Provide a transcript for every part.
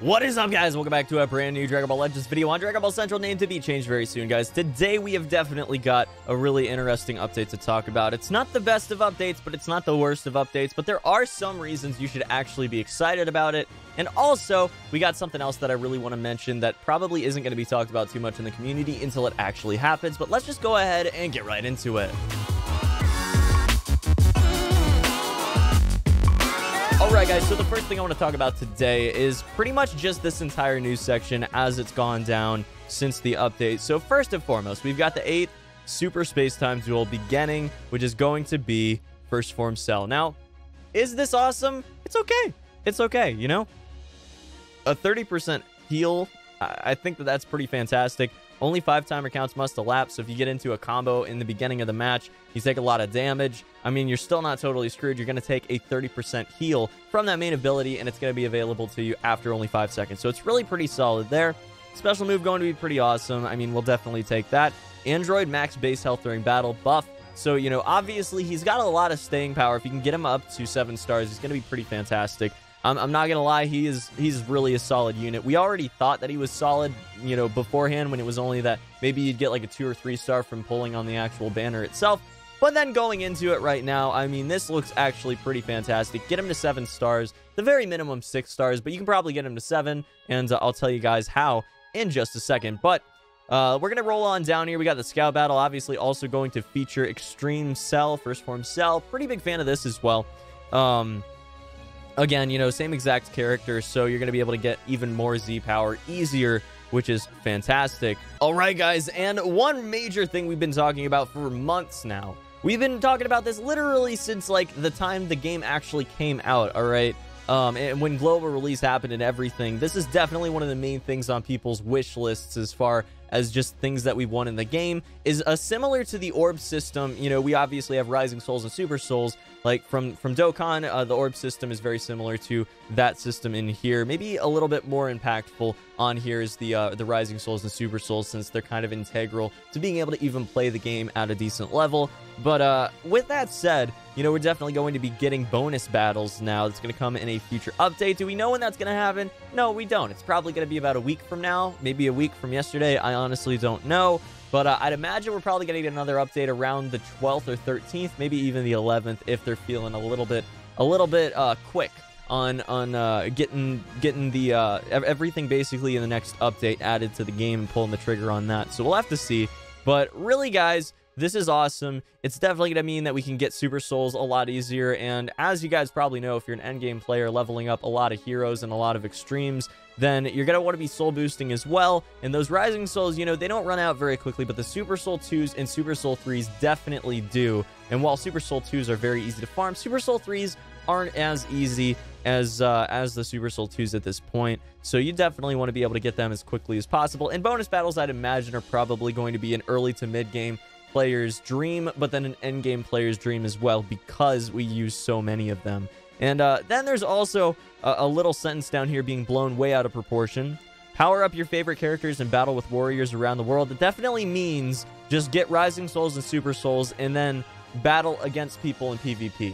What is up, guys? Welcome back to a brand new Dragon Ball Legends video on Dragon Ball Central, named to be changed very soon, guys. Today, we have definitely got a really interesting update to talk about. It's not the best of updates, but it's not the worst of updates, but there are some reasons you should actually be excited about it. And also, we got something else that I really want to mention that probably isn't going to be talked about too much in the community until it actually happens, but let's just go ahead and get right into it. Alright, guys, so the first thing I want to talk about today is pretty much just this entire news section as it's gone down since the update. So first and foremost, we've got the 8th Super Space Time Duel beginning, which is going to be First Form Cell. Now, is this awesome? It's okay. It's okay, you know? A 30% heal, I think that's pretty fantastic. Only 5 timer counts must elapse, so if you get into a combo in the beginning of the match, you take a lot of damage. I mean, you're still not totally screwed. You're going to take a 30% heal from that main ability, and it's going to be available to you after only 5 seconds. So it's really pretty solid there. Special move going to be pretty awesome. I mean, we'll definitely take that. Android max base health during battle buff. So, you know, obviously, he's got a lot of staying power. If you can get him up to 7 stars, he's going to be pretty fantastic. I'm not going to lie, he's really a solid unit. We already thought that he was solid, you know, beforehand when it was only that maybe you'd get like a 2 or 3 star from pulling on the actual banner itself. But then going into it right now, I mean, this looks actually pretty fantastic. Get him to 7 stars, the very minimum 6 stars, but you can probably get him to 7, and I'll tell you guys how in just a second. But we're going to roll on down here. We got the Scout Battle, obviously also going to feature Extreme Cell, First Form Cell. Pretty big fan of this as well. Again, you know, same exact character, so you're going to be able to get even more Z power easier, which is fantastic. All right, guys, and one major thing we've been talking about for months now. We've been talking about this literally since, like, the time the game actually came out, all right? And when global release happened and everything, this is definitely one of the main things on people's wish lists as far as just things that we want in the game, is similar to the orb system. You know, we obviously have Rising Souls and Super Souls. Like from Dokkan, the orb system is very similar to that system in here. Maybe a little bit more impactful on here is the Rising Souls and Super Souls, since they're kind of integral to being able to even play the game at a decent level. But with that said, you know, we're definitely going to be getting bonus battles now. That's going to come in a future update. Do we know when that's going to happen? No, we don't. It's probably going to be about a week from now, maybe a week from yesterday. I honestly don't know. But I'd imagine we're probably going to get another update around the 12th or 13th, maybe even the 11th, if they're feeling a little bit quick on getting the everything basically in the next update added to the game and pulling the trigger on that. So we'll have to see. But really, guys, this is awesome. It's definitely going to mean that we can get Super Souls a lot easier. And as you guys probably know, if you're an endgame player leveling up a lot of heroes and a lot of extremes, then you're going to want to be soul boosting as well. And those Rising Souls, you know, they don't run out very quickly, but the Super Soul 2s and Super Soul 3s definitely do. And while Super Soul 2s are very easy to farm, Super Soul 3s aren't as easy as the Super Soul 2s at this point. So you definitely want to be able to get them as quickly as possible. And bonus battles, I'd imagine, are probably going to be an early to mid-game player's dream, but then an endgame player's dream as well, because we use so many of them. And then there's also a little sentence down here being blown way out of proportion. Power up your favorite characters and battle with warriors around the world. It definitely means just get Rising Souls and Super Souls and then battle against people in PvP.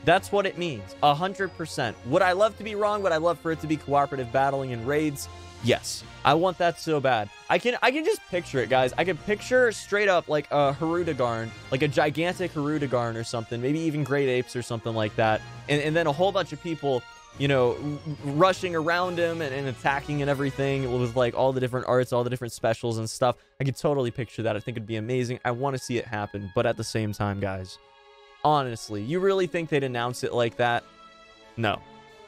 That's what it means, 100%. Would I love to be wrong? Would I love for it to be cooperative battling in raids? Yes, I want that so bad. I can just picture it, guys. I can picture straight up like a Hirudegarn, like a gigantic Hirudegarn or something, maybe even Great Apes or something like that, and then a whole bunch of people, you know, rushing around him and attacking and everything with like all the different arts, all the different specials and stuff. I could totally picture that. I think it'd be amazing. I want to see it happen, but at the same time, guys, honestly, you really think they'd announce it like that? No.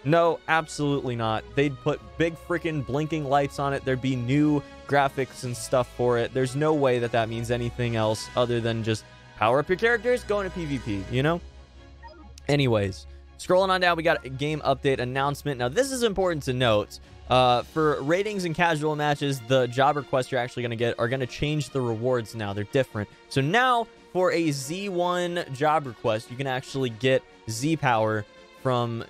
No, absolutely not. They'd put big freaking blinking lights on it. There'd be new graphics and stuff for it. There's no way that that means anything else other than just power up your characters, go into PvP, you know? Anyways, scrolling on down, we got a game update announcement. Now, this is important to note. For ratings and casual matches, the job requests you're actually going to get are going to change the rewards now. They're different. So now, for a Z1 job request, you can actually get Z power from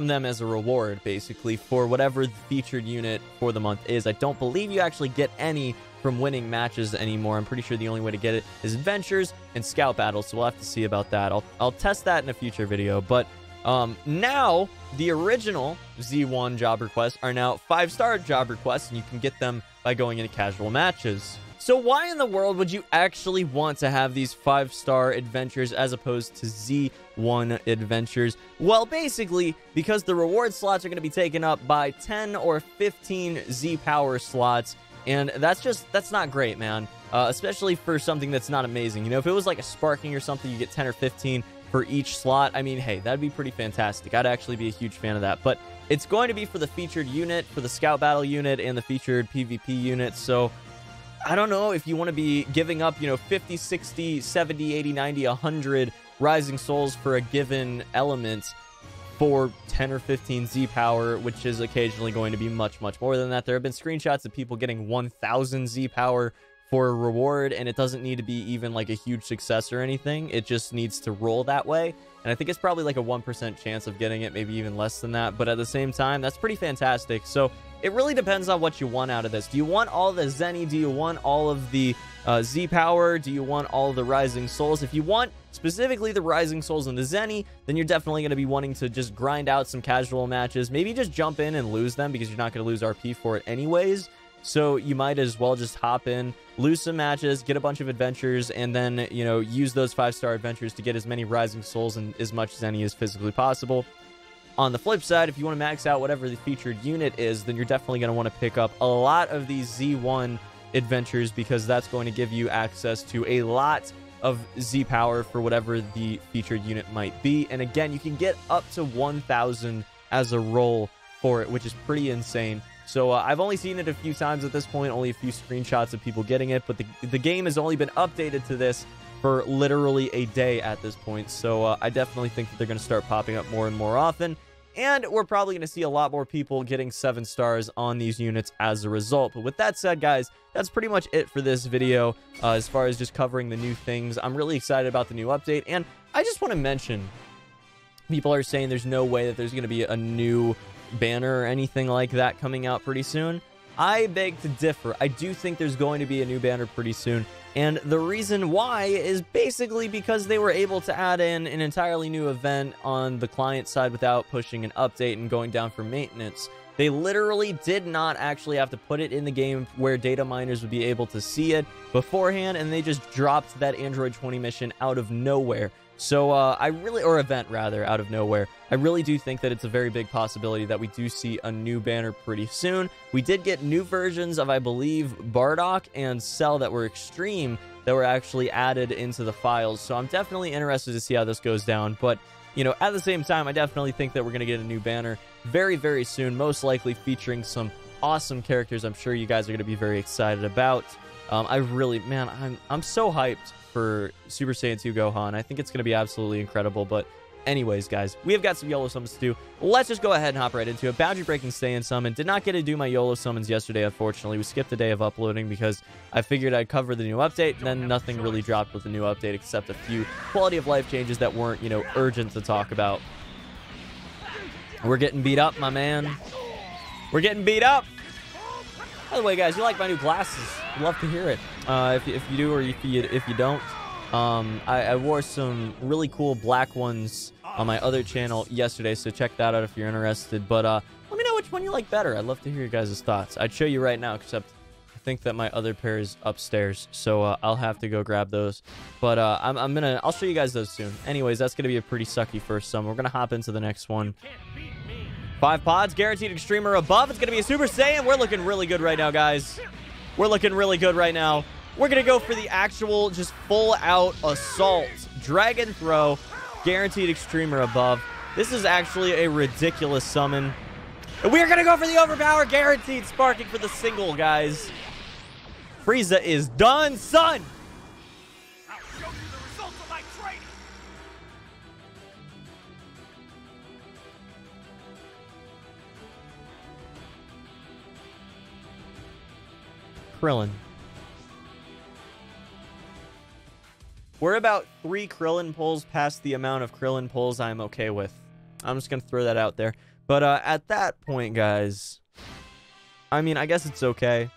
them as a reward, basically, for whatever the featured unit for the month is. I don't believe you actually get any from winning matches anymore. I'm pretty sure the only way to get it is adventures and scout battles, so we'll have to see about that. I'll test that in a future video. But Now, the original Z1 job requests are now 5-star job requests, and you can get them by going into casual matches. So why in the world would you actually want to have these 5-star adventures as opposed to Z1 adventures? Well, basically, because the reward slots are going to be taken up by 10 or 15 Z power slots, and that's not great, man. Especially for something that's not amazing. You know, if it was like a sparking or something, you get 10 or 15 for each slot. I mean, hey, that'd be pretty fantastic. I'd actually be a huge fan of that. But it's going to be for the featured unit, for the scout battle unit, and the featured PvP unit. So I don't know if you want to be giving up, you know, 50, 60, 70, 80, 90, 100 Rising Souls for a given element for 10 or 15 Z power, which is occasionally going to be much, much more than that. There have been screenshots of people getting 1,000 Z power for a reward, and it doesn't need to be even like a huge success or anything. It just needs to roll that way. And I think it's probably like a 1% chance of getting it, maybe even less than that. But at the same time, that's pretty fantastic. So it really depends on what you want out of this. Do you want all the Zenny? Do you want all of the Z power? Do you want all of the Rising Souls? If you want specifically the Rising Souls and the Zenny, then you're definitely going to be wanting to just grind out some casual matches. Maybe just jump in and lose them because you're not going to lose RP for it anyways. So you might as well just hop in, lose some matches, get a bunch of adventures, and then, you know, use those 5-star adventures to get as many Rising Souls and as much Zenny as physically possible. On the flip side, if you want to max out whatever the featured unit is, then you're definitely going to want to pick up a lot of these Z1 adventures because that's going to give you access to a lot of Z power for whatever the featured unit might be. And again, you can get up to 1,000 as a roll for it, which is pretty insane. So I've only seen it a few times at this point, only a few screenshots of people getting it, but the game has only been updated to this for literally a day at this point. So I definitely think that they're going to start popping up more and more often, and we're probably going to see a lot more people getting 7 stars on these units as a result. But with that said, guys, that's pretty much it for this video as far as just covering the new things. I'm really excited about the new update, and I just want to mention, people are saying there's no way that there's going to be a new banner or anything like that coming out pretty soon. I beg to differ. I do think there's going to be a new banner pretty soon, and the reason why is basically because they were able to add in an entirely new event on the client side without pushing an update and going down for maintenance. They literally did not actually have to put it in the game where data miners would be able to see it beforehand, and they just dropped that Android 20 mission out of nowhere. So or event rather, out of nowhere. I really do think that it's a very big possibility that we do see a new banner pretty soon. We did get new versions of, I believe, Bardock and Cell that were extreme that were actually added into the files. So I'm definitely interested to see how this goes down. But, you know, at the same time, I definitely think that we're going to get a new banner very, very soon, most likely featuring some awesome characters I'm sure you guys are going to be very excited about. I'm so hyped for Super Saiyan 2 Gohan. I think it's going to be absolutely incredible. But anyways, guys, we have got some YOLO summons to do. Let's just go ahead and hop right into it. Boundary breaking Saiyan summon. Did not get to do my YOLO summons yesterday, unfortunately. We skipped a day of uploading because I figured I'd cover the new update, and then nothing really dropped with the new update except a few quality of life changes that weren't, you know, urgent to talk about. We're getting beat up, my man. We're getting beat up. By the way, guys, you like my new glasses? I'd love to hear it. If you do or if you don't. I wore some really cool black ones on my other channel yesterday, so check that out if you're interested. But let me know which one you like better. I'd love to hear your guys' thoughts. I'd show you right now, except I think that my other pair is upstairs, so I'll have to go grab those. But I'll show you guys those soon. Anyways, that's gonna be a pretty sucky first summon. We're gonna hop into the next one. 5 pods, guaranteed extreme or above. It's going to be a Super Saiyan. We're looking really good right now, guys. We're looking really good right now. We're going to go for the actual, just full-out assault. Dragon throw, guaranteed extreme or above. This is actually a ridiculous summon. And we're going to go for the overpower, guaranteed sparking for the single, guys. Frieza is done, son. I'll show you the results of my training. Krillin. We're about 3 Krillin pulls past the amount of Krillin pulls I'm okay with. I'm just going to throw that out there. But at that point, guys, I mean, I guess it's okay.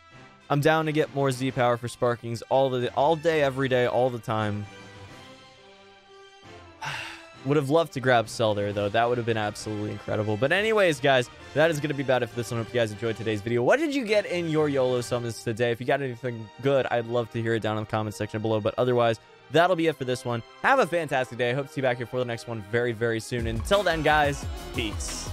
I'm down to get more Z power for Sparkings all day, every day, all the time. Would have loved to grab Cell there, though. That would have been absolutely incredible. But anyways, guys, that is going to be about it for this one. Hope you guys enjoyed today's video. What did you get in your YOLO summons today? If you got anything good, I'd love to hear it down in the comment section below. But otherwise, that'll be it for this one. Have a fantastic day. I hope to see you back here for the next one very, very soon. Until then, guys, peace.